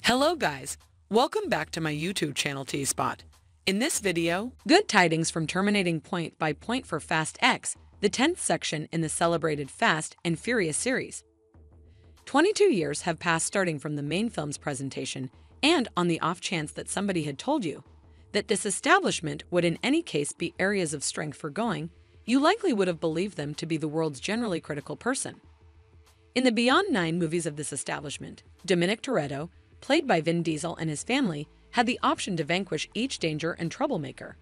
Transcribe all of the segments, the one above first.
Hello guys, welcome back to my YouTube channel T-Spot. In this video, good tidings from Terminating Point by Point for Fast X, the 10th section in the celebrated Fast and Furious series. 22 years have passed starting from the main film's presentation, and on the off chance that somebody had told you that disestablishment would in any case be areas of strength for going, you likely would have believed them to be the world's generally critical person. In the Beyond 9 movies of this establishment, Dominic Toretto, played by Vin Diesel, and his family had the option to vanquish each danger and troublemaker.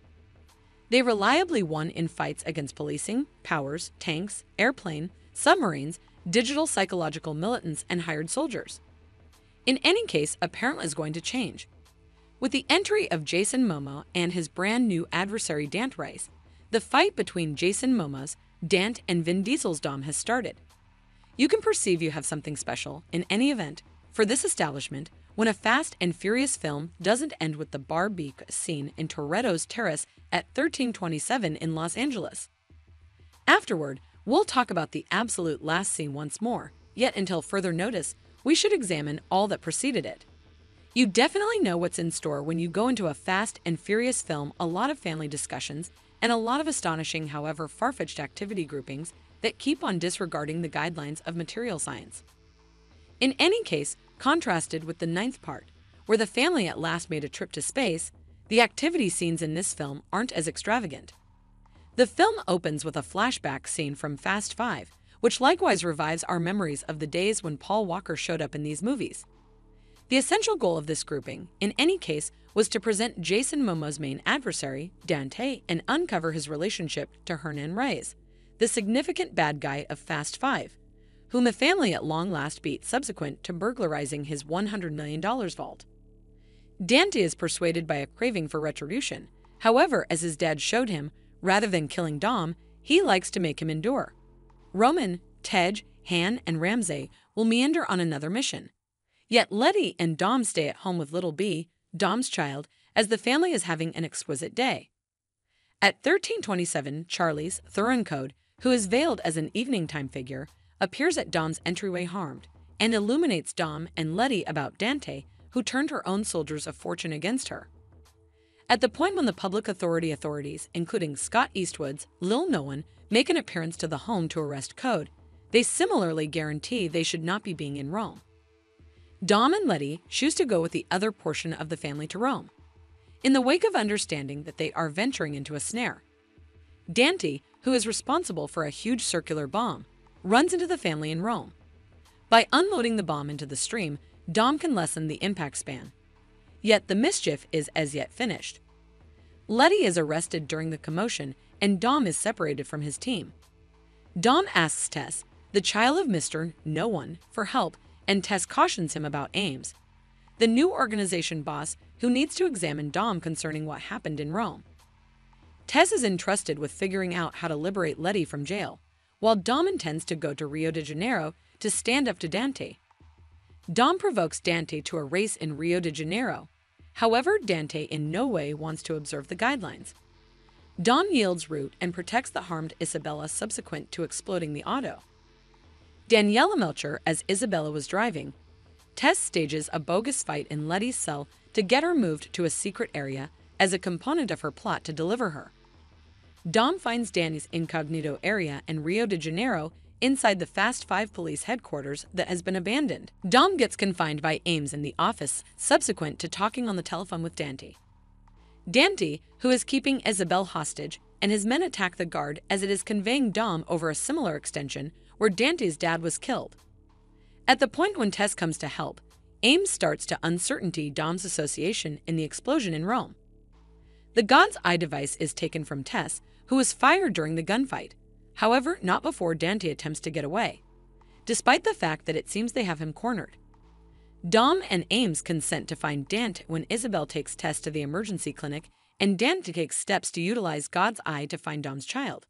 They reliably won in fights against policing, powers, tanks, airplane, submarines, digital psychological militants, and hired soldiers. In any case, apparently is going to change. With the entry of Jason Momoa and his brand new adversary Dante Rice, the fight between Jason Momoa's Dante and Vin Diesel's Dom has started. You can perceive you have something special, in any event, for this establishment when a Fast and Furious film doesn't end with the barbecue scene in Toretto's terrace at 1327 in Los Angeles. Afterward, we'll talk about the absolute last scene once more, yet until further notice, we should examine all that preceded it. You definitely know what's in store when you go into a Fast and Furious film, a lot of family discussions, and a lot of astonishing, however far-fetched activity groupings that keep on disregarding the guidelines of material science. In any case, contrasted with the 9th part, where the family at last made a trip to space, the activity scenes in this film aren't as extravagant. The film opens with a flashback scene from Fast 5, which likewise revives our memories of the days when Paul Walker showed up in these movies. The essential goal of this grouping, in any case, was to present Jason Momoa's main adversary, Dante, and uncover his relationship to Hernan Reyes, the significant bad guy of Fast 5, whom the family at long last beat subsequent to burglarizing his $100 million vault. Dante is persuaded by a craving for retribution. However, as his dad showed him, rather than killing Dom, he likes to make him endure. Roman, Tej, Han, and Ramsey will meander on another mission. Yet Letty and Dom stay at home with little B, Dom's child, as the family is having an exquisite day. At 1327, Charlie's Thurincode, who is veiled as an evening time figure, appears at Dom's entryway harmed, and illuminates Dom and Letty about Dante, who turned her own soldiers of fortune against her. At the point when the public authorities, including Scott Eastwood's Lil Nolan, make an appearance to the home to arrest Code, they similarly guarantee they should not be being in Rome. Dom and Letty choose to go with the other portion of the family to Rome, in the wake of understanding that they are venturing into a snare. Dante, who is responsible for a huge circular bomb, runs into the family in Rome. By unloading the bomb into the stream, Dom can lessen the impact span. Yet the mischief is as yet finished. Letty is arrested during the commotion, and Dom is separated from his team. Dom asks Tess, the child of Mr. No One, for help, and Tess cautions him about Ames, the new organization boss who needs to examine Dom concerning what happened in Rome. Tess is entrusted with figuring out how to liberate Letty from jail, while Dom intends to go to Rio de Janeiro to stand up to Dante. Dom provokes Dante to a race in Rio de Janeiro. However, Dante in no way wants to observe the guidelines. Dom yields route and protects the harmed Isabella subsequent to exploding the auto. Daniela Melcher as Isabella was driving. Tess stages a bogus fight in Letty's cell to get her moved to a secret area as a component of her plot to deliver her. Dom finds Danny's incognito area in Rio de Janeiro inside the Fast 5 police headquarters that has been abandoned. Dom gets confined by Ames in the office subsequent to talking on the telephone with Dante. Dante, who is keeping Isabel hostage, and his men attack the guard as it is conveying Dom over a similar extension where Dante's dad was killed. At the point when Tess comes to help, Ames starts to uncertainty Dom's association in the explosion in Rome. The God's Eye device is taken from Tess, who was fired during the gunfight, however not before Dante attempts to get away, despite the fact that it seems they have him cornered. Dom and Ames consent to find Dante when Isabel takes Tess to the emergency clinic, and Dante takes steps to utilize God's Eye to find Dom's child.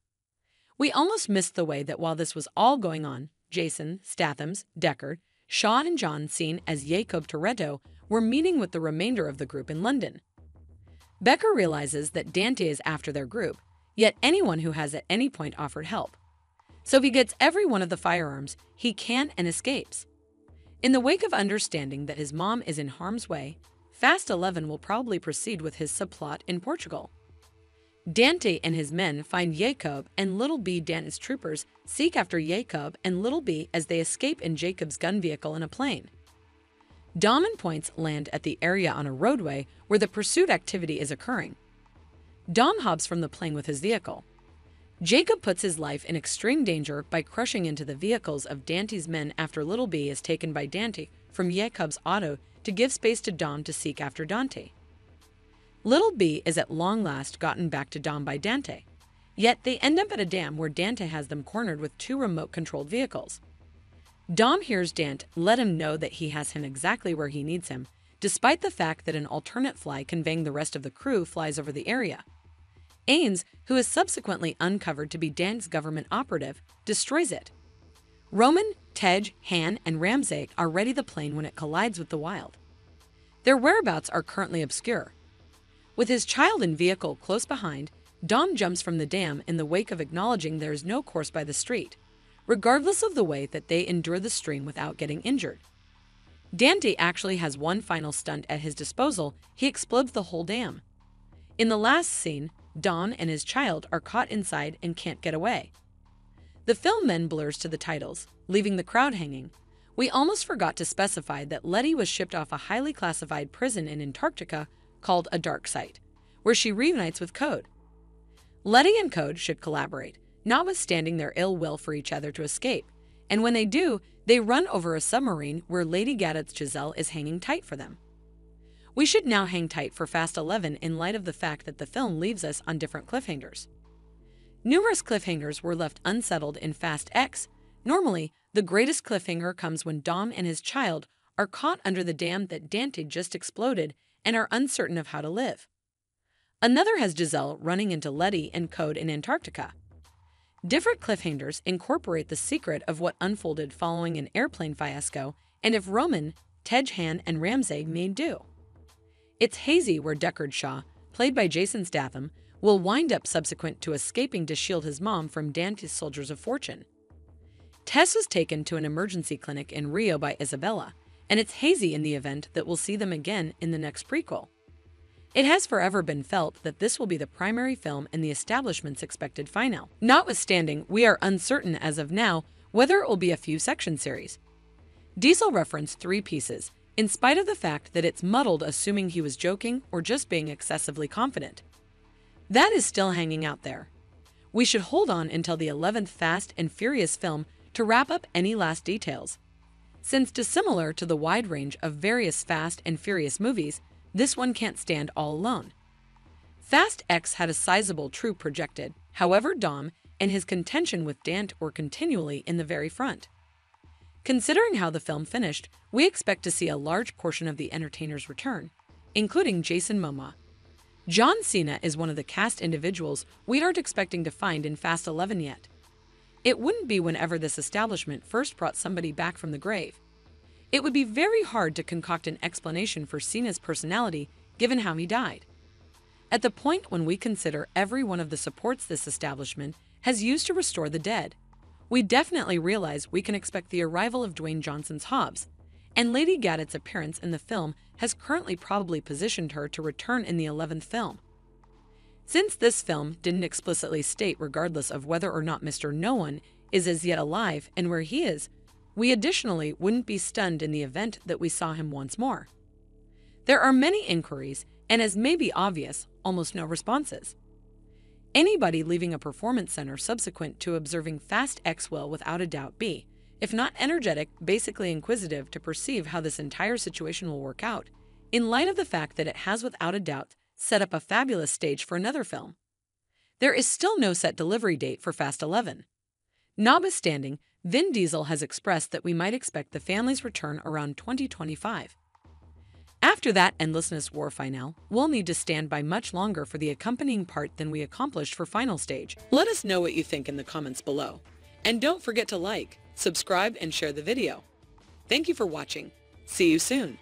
We almost missed the way that while this was all going on, Jason, Statham's, Deckard, Sean and John, seen as Jacob Toretto, were meeting with the remainder of the group in London. Becker realizes that Dante is after their group, yet anyone who has at any point offered help. So he gets every one of the firearms he can and escapes. In the wake of understanding that his mom is in harm's way, Fast 11 will probably proceed with his subplot in Portugal. Dante and his men find Jacob, and Little B. Dante's troopers seek after Jacob and Little B as they escape in Jacob's gun vehicle in a plane. Dom and Points land at the area on a roadway where the pursuit activity is occurring. Dom hops from the plane with his vehicle. Jacob puts his life in extreme danger by crushing into the vehicles of Dante's men after Little B is taken by Dante from Jacob's auto to give space to Dom to seek after Dante. Little B is at long last gotten back to Dom by Dante, yet they end up at a dam where Dante has them cornered with 2 remote-controlled vehicles. Dom hears Dante let him know that he has him exactly where he needs him, despite the fact that an alternate fly conveying the rest of the crew flies over the area. Ains, who is subsequently uncovered to be Dante's government operative, destroys it. Roman, Tej, Han, and Ramsay are ready the plane when it collides with the Wild. Their whereabouts are currently obscure. With his child in vehicle close behind, Dom jumps from the dam in the wake of acknowledging there is no course by the street, regardless of the way that they endure the stream without getting injured. Dante actually has one final stunt at his disposal. He explodes the whole dam. In the last scene, Dom and his child are caught inside and can't get away. The film then blurs to the titles, leaving the crowd hanging. We almost forgot to specify that Letty was shipped off a highly classified prison in Antarctica called a dark site, where she reunites with Code. Letty and Code should collaborate, notwithstanding their ill will for each other to escape, and when they do, they run over a submarine where Lady Gadget's Giselle is hanging tight for them. We should now hang tight for Fast 11 in light of the fact that the film leaves us on different cliffhangers. Numerous cliffhangers were left unsettled in Fast X. Normally, the greatest cliffhanger comes when Dom and his child are caught under the dam that Dante just exploded and are uncertain of how to live. Another has Giselle running into Letty and Code in Antarctica. Different cliffhangers incorporate the secret of what unfolded following an airplane fiasco and if Roman, Tej, Han, and Ramsay may do. It's hazy where Deckard Shaw, played by Jason Statham, will wind up subsequent to escaping to shield his mom from Dante's soldiers of fortune. Tess was taken to an emergency clinic in Rio by Isabella, and it's hazy in the event that we'll see them again in the next prequel. It has forever been felt that this will be the primary film in the establishment's expected finale. Notwithstanding, we are uncertain as of now whether it will be a few-section series. Diesel referenced 3 pieces, in spite of the fact that it's muddled assuming he was joking or just being excessively confident. That is still hanging out there. We should hold on until the 11th Fast and Furious film to wrap up any last details. Since dissimilar to the wide range of various Fast and Furious movies, this one can't stand all alone. Fast X had a sizable troop projected, however Dom and his contention with Dante were continually in the very front. Considering how the film finished, we expect to see a large portion of the entertainers return, including Jason Momoa. John Cena is one of the cast individuals we aren't expecting to find in Fast 11 yet. It wouldn't be whenever this establishment first brought somebody back from the grave. It would be very hard to concoct an explanation for Cena's personality given how he died. At the point when we consider every one of the supports this establishment has used to restore the dead, we definitely realize we can expect the arrival of Dwayne Johnson's Hobbs, and Lady Gadget's appearance in the film has currently probably positioned her to return in the 11th film. Since this film didn't explicitly state regardless of whether or not Mr. No One is as yet alive and where he is, we additionally wouldn't be stunned in the event that we saw him once more. There are many inquiries, and as may be obvious, almost no responses. Anybody leaving a performance center subsequent to observing Fast X will without a doubt be, if not energetic, basically inquisitive to perceive how this entire situation will work out, in light of the fact that it has without a doubt set up a fabulous stage for another film. There is still no set delivery date for Fast 11. Notwithstanding, Vin Diesel has expressed that we might expect the family's return around 2025. After that endlessness war finale, we'll need to stand by much longer for the accompanying part than we accomplished for final stage. Let us know what you think in the comments below. And don't forget to like, subscribe, and share the video. Thank you for watching. See you soon.